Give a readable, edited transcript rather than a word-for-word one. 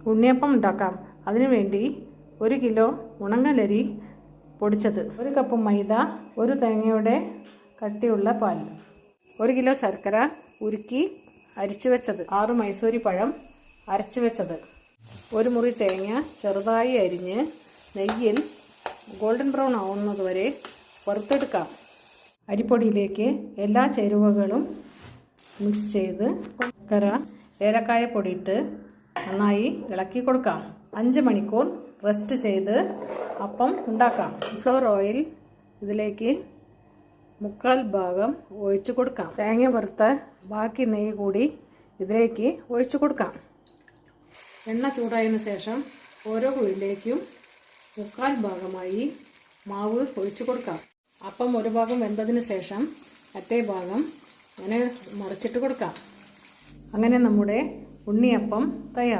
ഉണ്ണിയപ്പം ഉണ്ടാക്കാം. അതിനുവേണ്ടി 1 കിലോ ഉണങ്ങലരി പൊടിച്ചത്, 1 കപ്പ് മൈദ, 1 തേങ്ങയുടെ കട്ടിയുള്ള പാൽ, 1 കിലോ ശർക്കര ഉരുക്കി അരിച്ചു വെച്ചത്, 6 മൈസൂരി പഴം അരച്ചു വെച്ചത്, 1 മുറി തേങ്ങ ചെറുതായി അരിഞ്ഞ് നെയ്യിൽ ഗോൾഡൻ ബ്രൗൺ ആവുന്നതുവരെ വറുത്തെടുക്കാം. അരിപ്പൊടിയിലേക്ക് എല്ലാ ചേരുവകളും മിക്സ് ചെയ്ത് ശർക്കര ഏലക്കായ പൊടിയിട്ട് നന്നായി ഇളക്കി കൊടുക്കാം. 5 മണിക്കൂർ റെസ്റ്റ് ചെയ്ത് അപ്പം ഉണ്ടാക്കാം. ഫ്ലോർ ഓയിൽ ഇതിലേക്ക് 1/4 ഭാഗം ഒഴിച്ചു കൊടുക്കാം. തേങ്ങ വറുത്ത ബാക്കി നെയ്യ് കൂടി ഇതിലേക്ക് ഒഴിച്ചു കൊടുക്കാം. എണ്ണ ചൂടായതിനു ശേഷം ഓരോ കുഴിയിലേക്കും 1/4 ഭാഗമായി മാവ് ഒഴിച്ചു കൊടുക്കാം. അപ്പം ഒരു ഭാഗം വെന്തതിന് ശേഷം മറ്റേ ഭാഗം അങ്ങനെ മറിച്ചിട്ട് കൊടുക്കാം. അങ്ങനെ നമ്മുടെ ഉണ്ണിയപ്പം തയ്യാർ.